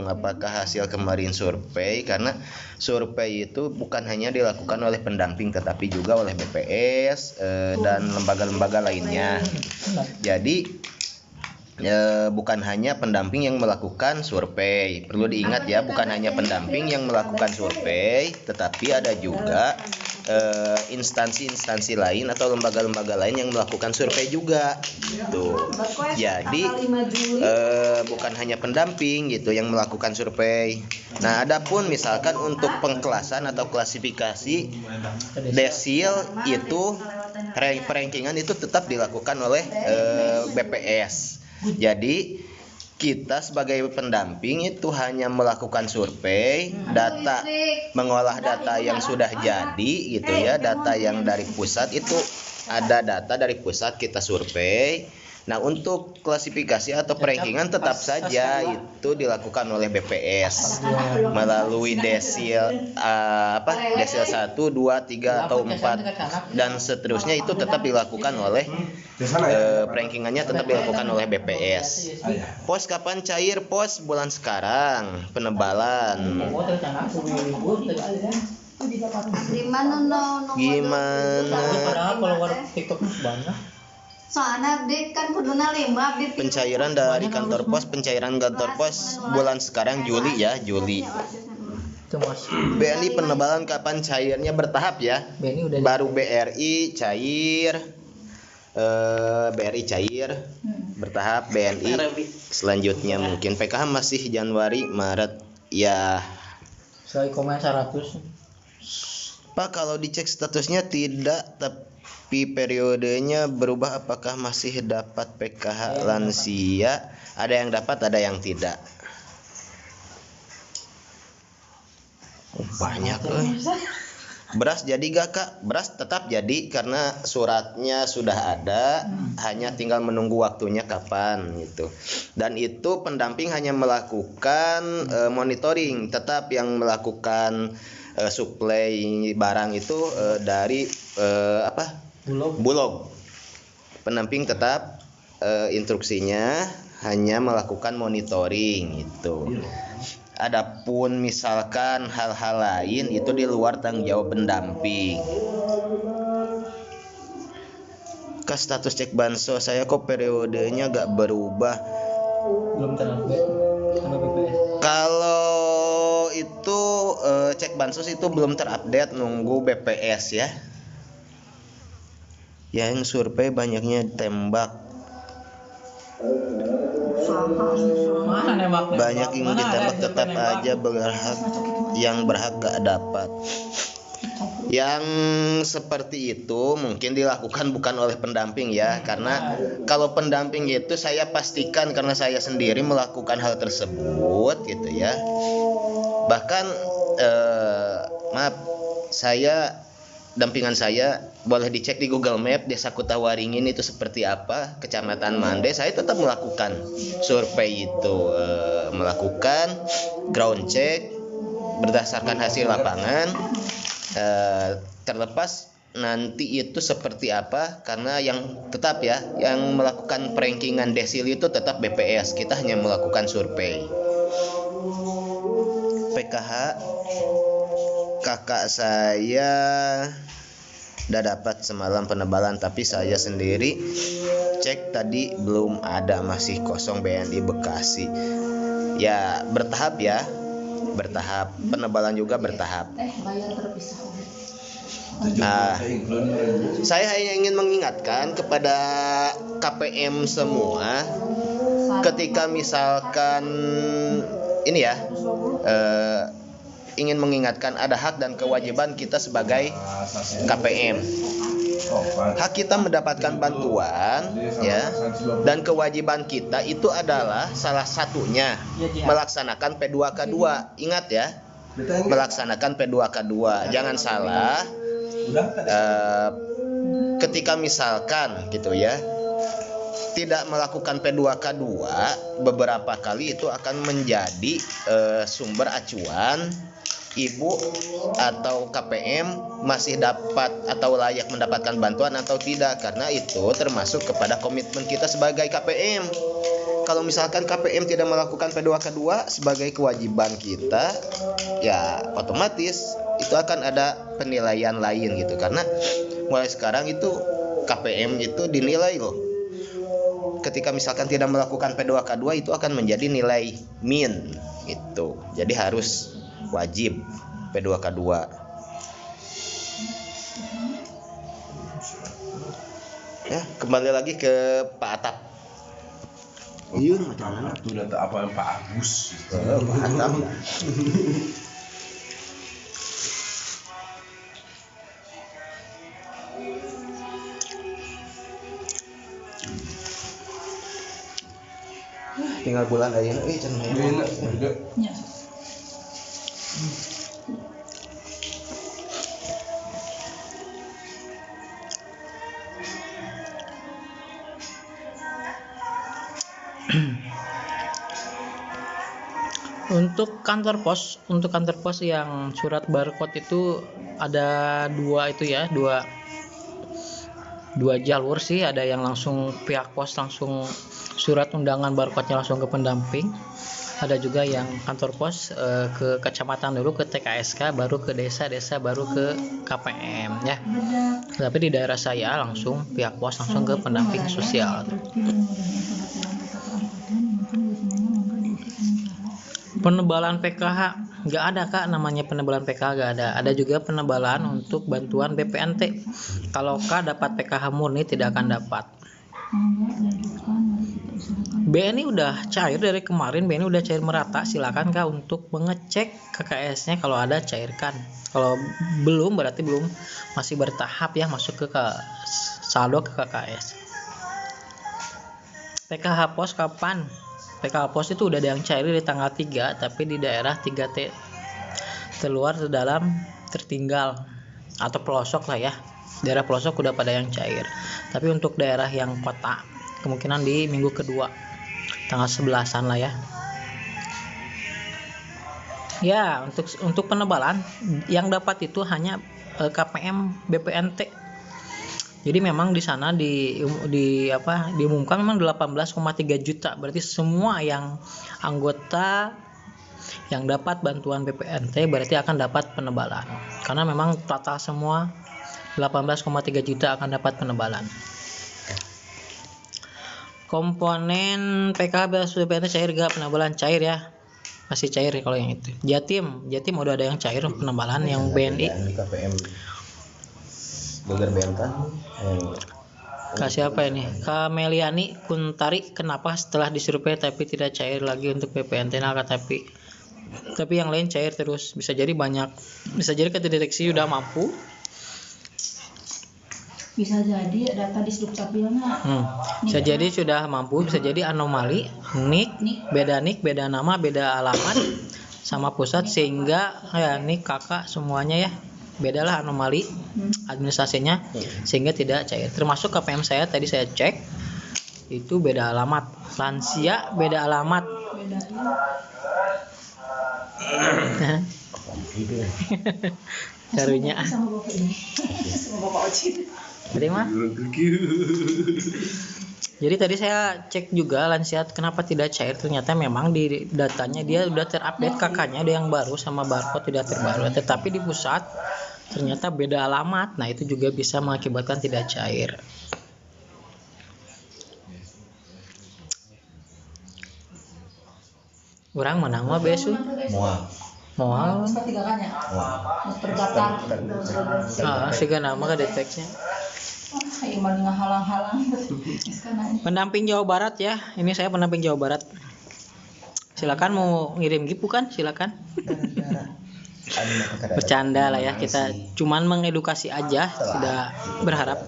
apakah hasil kemarin survei, karena survei itu bukan hanya dilakukan oleh pendamping tetapi juga oleh BPS dan lembaga-lembaga lainnya. Jadi bukan hanya pendamping yang melakukan survei. Perlu diingat ya, bukan hanya pendamping yang melakukan survei, tetapi ada juga instansi-instansi lain atau lembaga-lembaga lain yang melakukan survei juga gitu. Jadi bukan hanya pendamping gitu yang melakukan survei. Nah, adapun misalkan untuk pengkelasan atau klasifikasi desil itu rankingan itu tetap dilakukan oleh BPS. Jadi kita sebagai pendamping itu hanya melakukan survei, data, mengolah data yang sudah jadi gitu ya, data yang dari pusat itu ada data dari pusat kita survei. Nah, untuk klasifikasi atau rankingan tetap saja itu dilakukan oleh BPS melalui desil desil 1, 2, 3 atau 4 dan seterusnya, itu tetap dilakukan oleh rankingannya tetap dilakukan oleh BPS. Pos kapan cair? Pos bulan sekarang, penebalan. Gimana? Soalnya update kan kuduna lembab di pencairan dari kantor pos, bulan sekarang Juli ya, Juli. BNI penebalan kapan cairnya? Bertahap ya. Baru BRI cair, bertahap BNI. Selanjutnya mungkin PKH masih Januari Maret ya. Saya komen 100. Pak, kalau dicek statusnya tidak, tapi periodenya berubah, apakah masih dapat PKH lansia? Ada yang dapat, ada yang tidak. Banyak Beras jadi gak Kak? Beras tetap jadi karena suratnya sudah ada, hanya tinggal menunggu waktunya kapan gitu. Dan itu pendamping hanya melakukan monitoring, tetap yang melakukan suplai barang itu dari Bulog. Pendamping tetap instruksinya hanya melakukan monitoring itu. Adapun misalkan hal-hal lain itu di luar tanggung jawab pendamping. Ke status cek bansos saya kok periodenya gak berubah. Belum terupdate sama BPS. Kalau itu cek bansos itu belum terupdate, nunggu BPS ya. Yang survei banyaknya tembak. Banyak yang ditembak tetap aja berhak, yang berhak gak dapat. Yang seperti itu mungkin dilakukan bukan oleh pendamping ya, karena kalau pendamping itu saya pastikan karena saya sendiri melakukan hal tersebut gitu ya. Bahkan saya dampingan saya boleh dicek di Google Map Desa Kutawaringin itu seperti apa, Kecamatan Mande. Saya tetap melakukan survei itu, melakukan ground check berdasarkan hasil lapangan, terlepas nanti itu seperti apa, karena yang tetap ya yang melakukan perankingan desil itu tetap BPS, kita hanya melakukan survei. PKH kakak saya udah dapat semalam penebalan, tapi saya sendiri cek tadi belum ada, masih kosong BNI Bekasi. Ya bertahap ya, bertahap, penebalan juga bertahap. Bayar terpisah. Saya hanya ingin mengingatkan kepada KPM semua, ketika misalkan ini ya, ingin mengingatkan ada hak dan kewajiban kita sebagai KPM. Hak kita mendapatkan bantuan ya, dan kewajiban kita itu adalah salah satunya melaksanakan P2K2. Ingat ya, melaksanakan P2K2. Jangan salah, ketika misalkan gitu ya tidak melakukan P2K2, beberapa kali itu akan menjadi sumber acuan ibu atau KPM masih dapat atau layak mendapatkan bantuan atau tidak, karena itu termasuk kepada komitmen kita sebagai KPM. Kalau misalkan KPM tidak melakukan P2K2 sebagai kewajiban kita, ya otomatis itu akan ada penilaian lain gitu, karena mulai sekarang itu KPM itu dinilai loh. Ketika misalkan tidak melakukan P2K2 itu akan menjadi nilai min gitu. Jadi harus wajib P2K2. Ya, kembali lagi ke Pak Atap. Iya, macam mana? Itu data apa Pak Agus? Pak Atap. Tinggal bulan ayeuna can Enak juga. Ya. Untuk kantor pos yang surat barcode itu ada dua itu ya, dua jalur sih. Ada yang langsung pihak pos langsung surat undangan barcode-nya langsung ke pendamping. Ada juga yang kantor pos ke kecamatan dulu, ke TKSK, baru ke desa, baru ke KPM ya. Tapi di daerah saya langsung pihak pos langsung ke pendamping sosial. Penebalan PKH nggak ada kak, namanya penebalan PKH nggak ada. Ada juga penebalan untuk bantuan BPNT. Kalau kak dapat PKH murni tidak akan dapat. BNI udah cair dari kemarin, BNI udah cair merata. Silakan kak untuk mengecek KKS-nya, kalau ada cairkan. Kalau belum berarti belum, masih bertahap ya, masuk ke saldo ke KKS. PKH pos kapan? PKH pos itu udah ada yang cair di tanggal 3, tapi di daerah 3T terluar, terdalam, tertinggal atau pelosok lah ya. Daerah pelosok udah pada yang cair. Tapi untuk daerah yang kota kemungkinan di minggu kedua tanggal 11-an lah ya. Ya, untuk penebalan yang dapat itu hanya KPM BPNT. Jadi memang di sana diumumkan memang 18,3 juta. Berarti semua yang anggota yang dapat bantuan BPNT berarti akan dapat penebalan. Karena memang total semua 18,3 juta akan dapat penebalan. Komponen PKH BPNT cair gak? Penebalan cair ya. Masih cair kalau yang itu. Jatim udah ada yang cair penebalan yang BNI. KPM Bogor Bentan. Kasih apa ini? Kameliani Kuntari, kenapa setelah disurvei tapi tidak cair lagi untuk BPNT? Nah, tapi yang lain cair terus. Bisa jadi kedeteksi udah mampu. Bisa jadi data di Dukcapilnya. Bisa jadi sudah mampu, bisa jadi anomali, beda nama, beda alamat sama pusat, sehingga ya nik kakak semuanya ya bedalah anomali administrasinya sehingga tidak cair. Termasuk KPM saya tadi saya cek itu beda alamat, lansia beda alamat. Carunya terima. Jadi tadi saya cek juga lansia kenapa tidak cair, ternyata memang di datanya dia udah terupdate kakaknya ada yang baru sama barcode tidak terbaru, tetapi di pusat ternyata beda alamat. Nah itu juga bisa mengakibatkan tidak cair. Orang menang mah besu. Moal. Siga nama ke deteksinya. Pendamping Jawa Barat ya. Ini saya pendamping Jawa Barat. Silakan mau ngirim gift bukan? Silakan. Bercanda lah ya, kita cuman mengedukasi aja, tidak berharap.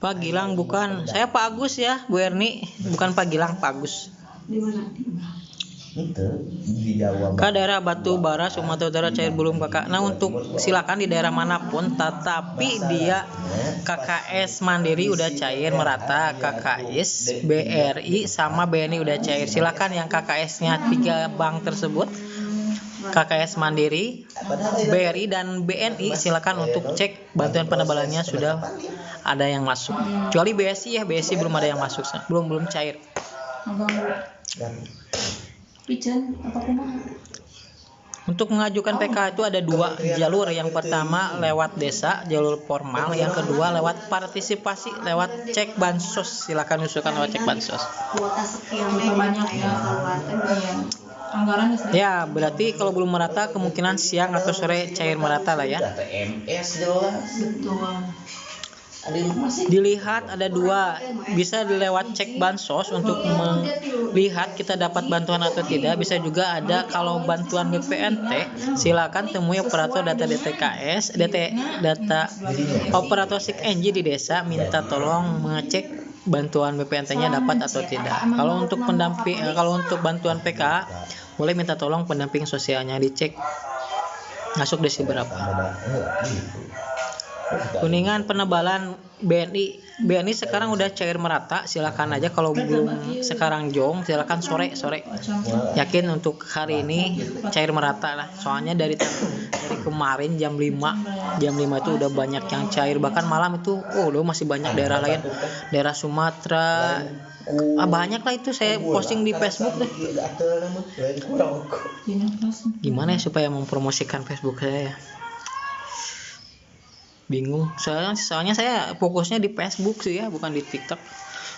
Pak Gilang bukan, saya Pak Agus ya, Bu Erni, bukan Pak Gilang, Pak Agus. Di mana? Itu di Jawa Ke daerah Batu Bara, Sumatera Utara cair belum kakak. Nah untuk silakan di daerah manapun, tetapi dia KKS Mandiri udah cair merata, KKS BRI sama BNI udah cair. Silakan yang KKS-nya 3 bank tersebut, KKS Mandiri, BRI dan BNI, silakan untuk cek bantuan penebalannya sudah ada yang masuk. Kecuali BSI ya, BSI belum ada yang masuk, belum cair. Untuk mengajukan PK itu ada 2 jalur. Yang pertama lewat desa, jalur formal. Yang kedua lewat partisipasi, lewat cek bansos. Silakan usulkan lewat cek bansos. Kuota sekian banyak ya anggaran ya, berarti kalau belum merata kemungkinan siang atau sore cair merata lah ya. TMS jelas. Betul. Dilihat ada 2, bisa lewat cek bansos untuk melihat kita dapat bantuan atau tidak. Bisa juga ada kalau bantuan BPNT, silakan temui operator data DTKS, data operator SIK-NJ di desa, minta tolong mengecek bantuan BPNT-nya dapat atau tidak. Kalau untuk pendamping, kalau untuk bantuan PK, boleh minta tolong pendamping sosialnya dicek masuk desi berapa. Kuningan penebalan BNI sekarang udah cair merata, silakan aja. Kalau belum sekarang jong, silakan sore. Yakin untuk hari ini cair merata lah. Soalnya dari kemarin jam 5 itu udah banyak yang cair, bahkan malam itu udah masih banyak daerah lain, daerah Sumatera. Banyak lah itu saya posting di Facebook deh. Gimana ya supaya mempromosikan Facebook saya ya? Bingung, soalnya saya fokusnya di Facebook sih ya, bukan di TikTok.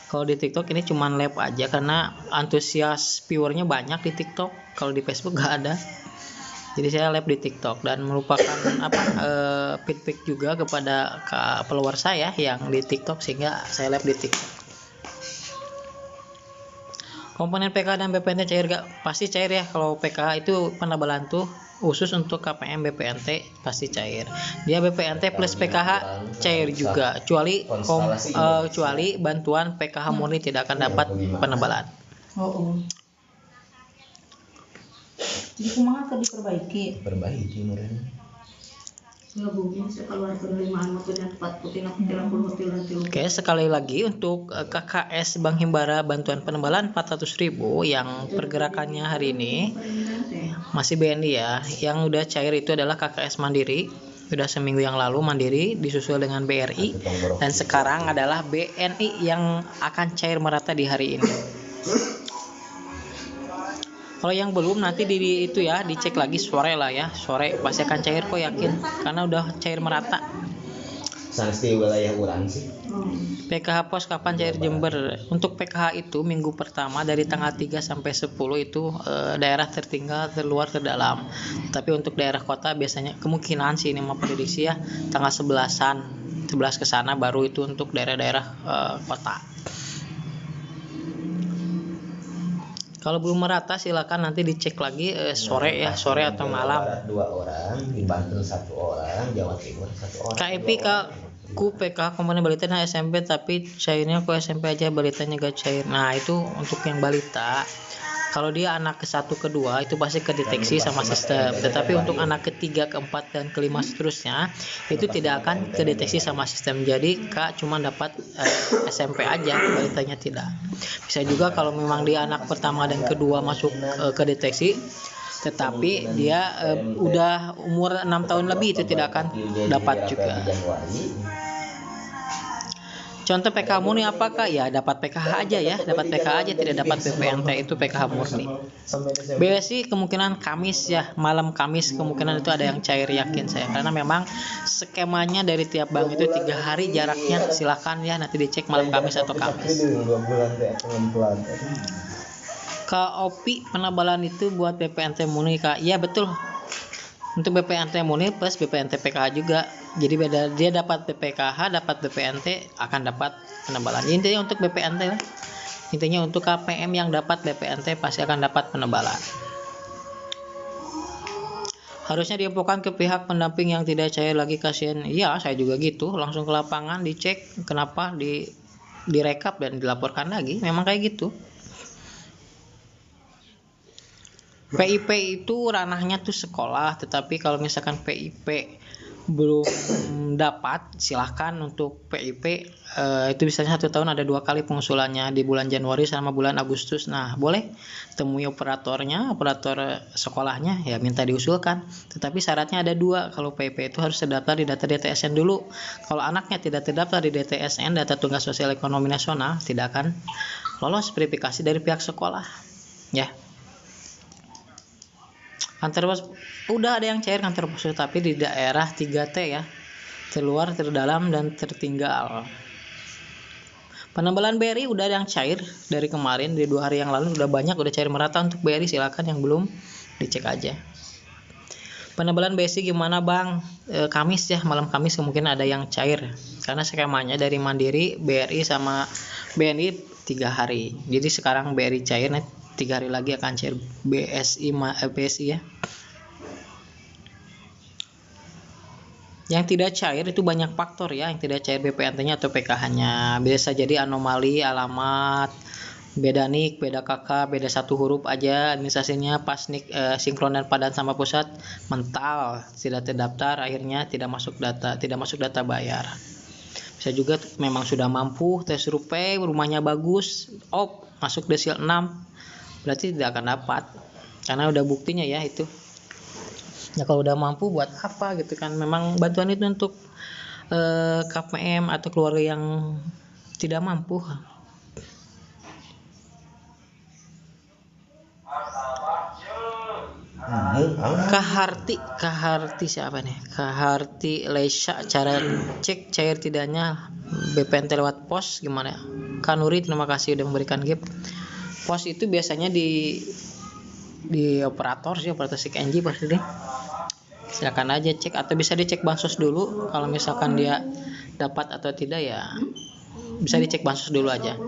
Kalau di TikTok ini cuman live aja karena antusias viewernya banyak di TikTok. Kalau di Facebook gak ada. Jadi saya live di TikTok dan merupakan feedback juga kepada follower saya yang di TikTok sehingga saya live di TikTok. Komponen PK dan BPNT cair gak? Pasti cair ya. Kalau PK itu penebalan tuh khusus untuk KPM BPNT pasti cair. Dia BPNT plus PKH cair juga. Kecuali bantuan PKH murni tidak akan dapat penebalan. Jadi kumaha keur diperbaiki? Perbaiki meureun. Oke, sekali lagi untuk KKS Bank Himbara bantuan penebalan 400.000 yang pergerakannya hari ini masih BNI ya. Yang udah cair itu adalah KKS Mandiri, sudah seminggu yang lalu Mandiri disusul dengan BRI, dan sekarang adalah BNI yang akan cair merata di hari ini. Kalau yang belum nanti dicek lagi sore lah ya, sore pasti akan cair kok, yakin, karena udah cair merata. Sanes di wilayah urang sih. PKH pos kapan cair Jember? Untuk PKH itu minggu pertama dari tanggal 3 sampai 10 itu daerah tertinggal, terluar, terdalam. Tapi untuk daerah kota biasanya kemungkinan sih ini mau prediksi ya tanggal 11 ke sana baru itu untuk daerah-daerah kota. Kalau belum merata silakan nanti dicek lagi sore atau malam. 2 orang, di Banten 1 orang, Jawa Timur 1 orang. KIP ku PK komponen balita nah SMP tapi cairnya ku SMP aja, balitanya gak cair. Nah itu untuk yang balita Kalau dia anak ke-1 ke-2 itu pasti kedeteksi sama sistem. Tetapi untuk anak ke-3, ke-4 dan ke-5 seterusnya itu tidak akan kedeteksi sama sistem. Jadi Kak cuma dapat SMP aja, balitanya tidak. Bisa juga kalau memang dia anak pertama dan kedua masuk kedeteksi, tetapi dia udah umur 6 tahun lebih itu tidak akan dapat juga. Contoh PKH murni apakah? Ya dapat PKH aja ya, dapat PKH aja, tidak dapat BPNT, itu PKH murni. BSI kemungkinan Kamis ya, malam Kamis kemungkinan itu ada yang cair, yakin saya, karena memang skemanya dari tiap bank itu 3 hari jaraknya, silakan ya nanti dicek malam Kamis atau Kamis. KOP penebalan itu buat BPNT murni Kak, ya betul. Untuk BPNT murni plus BPNT PKH juga. Jadi beda, dia dapat BPKH, dapat BPNT, akan dapat penebalan. Intinya untuk BPNT lah. Intinya untuk KPM yang dapat BPNT pasti akan dapat penebalan. Harusnya diinfokan ke pihak pendamping yang tidak cair lagi, kasihan. Iya, saya juga gitu. Langsung ke lapangan dicek kenapa, direkap dan dilaporkan lagi. Memang kayak gitu. PIP itu ranahnya tuh sekolah, tetapi kalau misalkan PIP belum dapat, silahkan untuk PIP itu biasanya 1 tahun ada 2 kali pengusulannya, di bulan Januari sama bulan Agustus. Nah boleh temui operatornya, operator sekolahnya ya, minta diusulkan, tetapi syaratnya ada 2. Kalau PIP itu harus terdaftar di data DTSN dulu. Kalau anaknya tidak terdaftar di DTSN, data Tunggal Sosial Ekonomi Nasional, tidak akan lolos verifikasi dari pihak sekolah ya. Kantor pos udah ada yang cair kantor pos, tapi di daerah 3T ya, terluar, terdalam, dan tertinggal. Penebalan BRI udah ada yang cair dari kemarin, di 2 hari yang lalu udah banyak, udah cair merata untuk BRI, silakan yang belum dicek aja. Penebalan BSI gimana Bang? Kamis ya, malam Kamis kemungkinan ada yang cair, karena skemanya dari Mandiri, BRI sama BNI 3 hari. Jadi sekarang BRI cair, 3 hari lagi akan cair BSI ya. Yang tidak cair itu banyak faktor ya, yang tidak cair BPNT-nya atau PKH-nya. Bisa jadi anomali alamat, beda NIK, beda KK, beda 1 huruf aja, administrasinya pas NIK sinkron dan padan sama pusat, mental, tidak terdaftar, akhirnya tidak masuk data bayar. Bisa juga memang sudah mampu, tes survei, rumahnya bagus, masuk desil 6, berarti tidak akan dapat, karena udah buktinya ya itu. Ya kalau udah mampu buat apa gitu kan. Memang bantuan itu untuk KPM atau keluarga yang tidak mampu. Kaharti siapa nih? Kaharti Leisha, cara cek cair tidaknya BPNT lewat pos gimana? Kanuri, terima kasih udah memberikan gift. Pos itu biasanya di operator sih, operator SIK-NJ pasti deh. Silakan aja cek, atau bisa dicek bansos dulu. Kalau misalkan dia dapat atau tidak ya bisa dicek bansos dulu aja.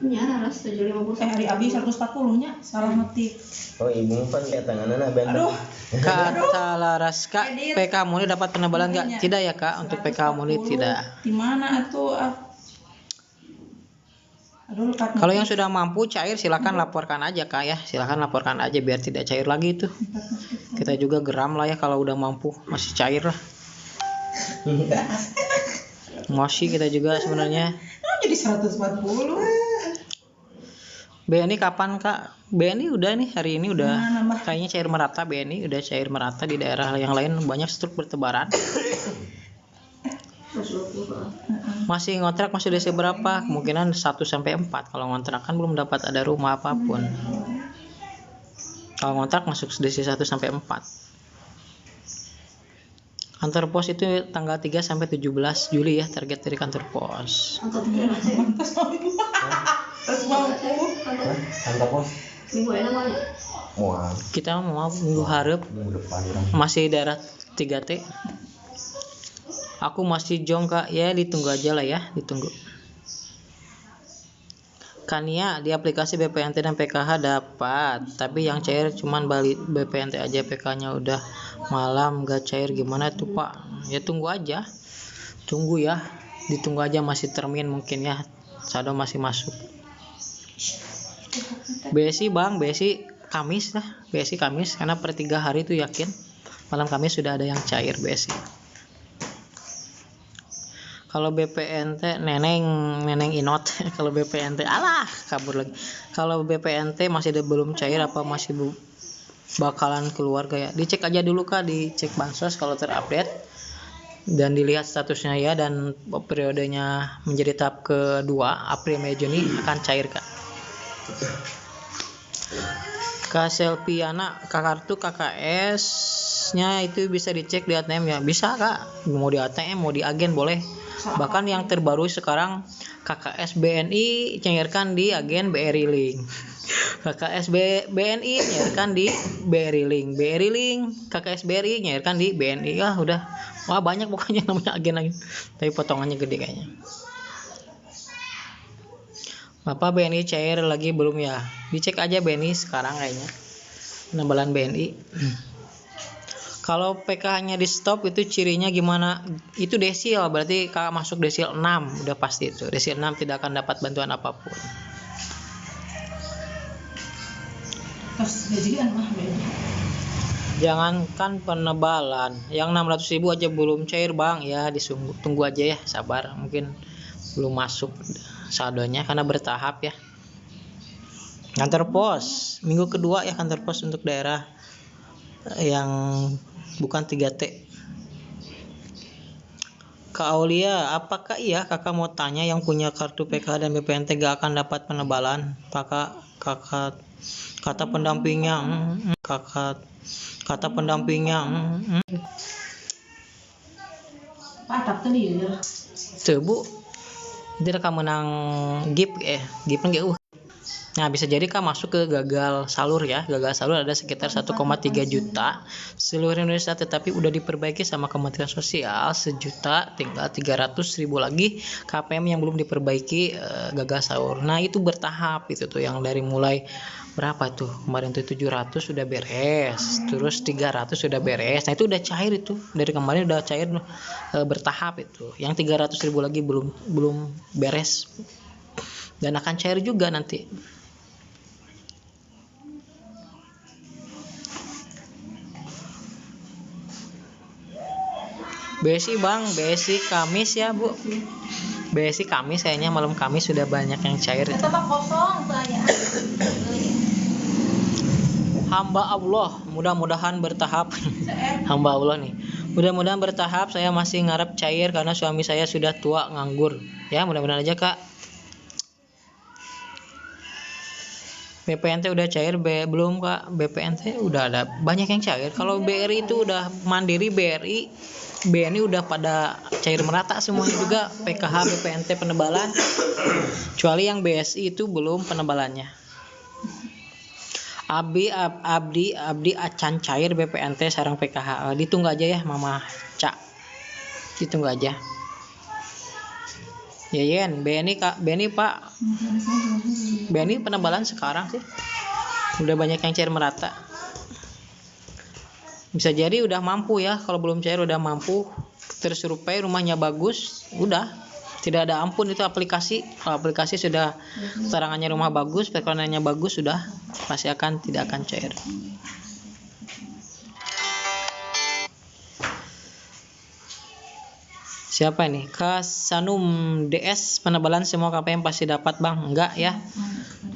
Hari abis 140 nya salah ngetik. Oh ibu pan kayak tangannya benda. Aduh. Kata Laras Kak, PK Muni dapat penebalan nggak? Tidak ya Kak, untuk PK Muni tidak. Di mana atuh? Kalau yang sudah mampu cair silakan laporkan aja Kak ya, silakan laporkan aja biar tidak cair lagi itu. Kita juga geram lah ya kalau udah mampu masih cair lah. Masih kita juga sebenarnya. Jadi 140. BNI kapan Kak? BNI udah nih, hari ini udah kayaknya cair merata. BNI udah cair merata, di daerah yang lain banyak struk bertebaran. Masih ngontrak, masih DC berapa? Kemungkinan 1-4. Kalau ngontrak kan belum dapat ada rumah apapun. Kalau ngontrak masuk DC 1-4. Kantor pos itu tanggal 3-17 Juli ya, target dari kantor pos. Kantor pos. Kita mau minggu harap masih daerah 3T. Aku masih jong Kak, ya ditunggu aja lah ya, ditunggu. Kania di aplikasi BPNT dan PKH dapat, tapi yang cair cuman balik BPNT aja, PK-nya udah malam gak cair, gimana tuh Pak? Ya tunggu aja, tunggu ya, ditunggu aja, masih termin mungkin ya, saldo masih masuk. BSI Bang, BSI Kamis lah, BSI Kamis karena per 3 hari itu yakin malam Kamis sudah ada yang cair BSI. Kalau BPNT neneng inot. Kalau BPNT alah kabur lagi. Kalau BPNT masih belum cair apa masih bakalan keluar kayak dicek aja dulu Kak, dicek bansos kalau terupdate dan dilihat statusnya ya, dan periodenya menjadi tahap kedua April Mei Juni akan cair Kak. Kak Selpiana, kartu KKS nya itu bisa dicek di ATM ya, bisa Kak, mau di ATM mau di agen boleh. Bahkan yang terbaru sekarang KKS BNI cairkan di agen BRI Link, KKS BNI cairkan di BRI Link, BRI Link KKS BRI cairkan di BNI. Udah wah banyak pokoknya namanya agen lagi, tapi potongannya gede kayaknya. Bapak BNI cair lagi belum ya? Dicek aja BNI sekarang kayaknya. Penambahan BNI. Kalau PKH-nya di stop itu cirinya gimana? Itu desil, berarti Kakak masuk desil 6, udah pasti itu. Desil 6 tidak akan dapat bantuan apapun. Jangankan penebalan, yang 600.000 aja belum cair Bang, ya tunggu aja ya, sabar, mungkin belum masuk saldonya karena bertahap ya. Kantor pos minggu kedua ya, kantor pos untuk daerah yang bukan 3T. Kak Aulia, apakah iya Kakak mau tanya yang punya kartu PKH dan BPNT gak akan dapat penebalan? Kata pendampingnya tuh Bu, jadi Kak menang GIP Nah bisa jadi Kak masuk ke gagal salur ya. Gagal salur ada sekitar 1,3 juta seluruh Indonesia, tetapi udah diperbaiki sama Kementerian Sosial 1 juta, tinggal 300.000 lagi KPM yang belum diperbaiki gagal salur. Nah itu bertahap itu tuh, yang dari mulai berapa tuh kemarin tuh 700 sudah beres, terus 300 sudah beres. Nah itu udah cair, itu dari kemarin udah cair bertahap itu. Yang 300.000 lagi belum beres dan akan cair juga nanti. BSI Bang, BSI Kamis ya Bu. BSI Kamis kayaknya malam Kamis sudah banyak yang cair. Hamba Allah, mudah-mudahan bertahap. Hamba Allah nih. Mudah-mudahan bertahap, saya masih ngarep cair karena suami saya sudah tua nganggur. Ya, mudah-mudahan aja Kak. BPNT udah cair, belum Kak? BPNT udah ada banyak yang cair. Kalau BRI itu udah mandiri, BNI udah pada cair merata semuanya juga. PKH, BPNT penebalan, kecuali yang BSI itu belum penebalannya. Abdi acan cair BPNT sarang PKH. Ditunggu aja ya Mama Cak, ditunggu aja. Yeyen, BNI Pak, BNI penebalan sekarang sih udah banyak yang cair merata. Bisa jadi udah mampu ya, kalau belum cair udah mampu, tersurvei rumahnya bagus, udah tidak ada ampun itu aplikasi. Kalau aplikasi sudah keterangannya rumah bagus, perekonomiannya bagus, sudah pasti tidak akan cair. Siapa ini? Kasanum DS, penebalan semua KPM pasti dapat Bang? Enggak ya.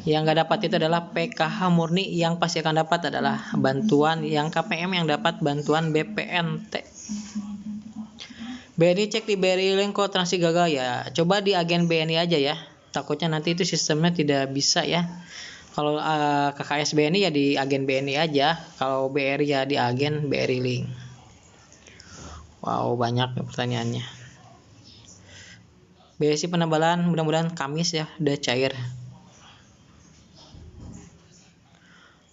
Yang enggak dapat itu adalah PKH murni, yang pasti akan dapat adalah bantuan yang KPM yang dapat bantuan BPNT. BNI cek di BRI Link kok transaksi gagal ya. Coba di agen BNI aja ya. Takutnya nanti itu sistemnya tidak bisa ya. Kalau KKS BNI ya di agen BNI aja. Kalau BRI ya di agen BRI Link. Wow, banyak pertanyaannya. BSI penebalan mudah-mudahan Kamis ya udah cair.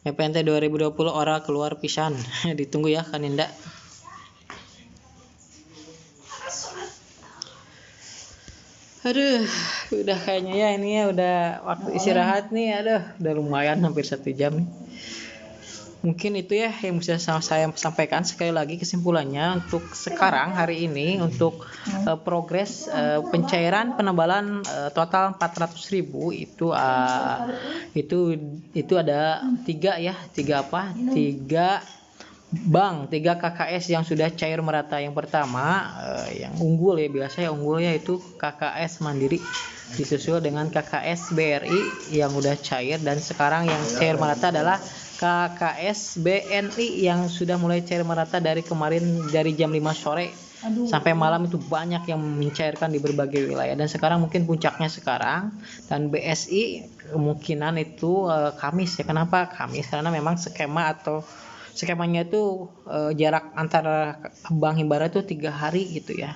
BPNT 2020 ora keluar pisan. Ditunggu ya Kaninda. Aduh, udah kayaknya ya ini ya udah waktu istirahat nih. Aduh, udah lumayan hampir 1 jam nih. Mungkin itu ya yang bisa saya sampaikan. Sekali lagi kesimpulannya untuk sekarang hari ini untuk progres pencairan penebalan total 400.000 itu ada 3 bank, 3 KKS yang sudah cair merata. Yang pertama yang unggul ya, biasanya unggulnya itu KKS Mandiri disusul dengan KKS BRI yang udah cair, dan sekarang yang cair merata adalah KKS BNI yang sudah mulai cair merata dari kemarin, dari jam 5 sore sampai malam itu banyak yang mencairkan di berbagai wilayah, dan sekarang mungkin puncaknya sekarang. Dan BSI kemungkinan itu Kamis ya. Kenapa Kamis? Karena memang skemanya itu jarak antara bank himbara itu 3 hari gitu ya.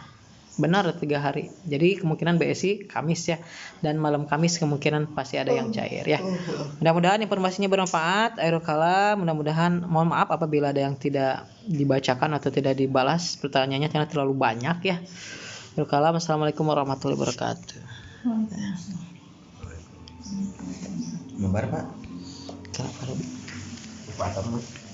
Benar 3 hari. Jadi kemungkinan BSI Kamis ya, dan malam Kamis kemungkinan pasti ada yang cair ya. Mudah-mudahan informasinya bermanfaat. Akhirul kalam, mudah-mudahan, mohon maaf apabila ada yang tidak dibacakan atau tidak dibalas pertanyaannya karena terlalu banyak ya. Akhirul kalam, assalamualaikum warahmatullahi wabarakatuh. Mabar Pak. Kenapa?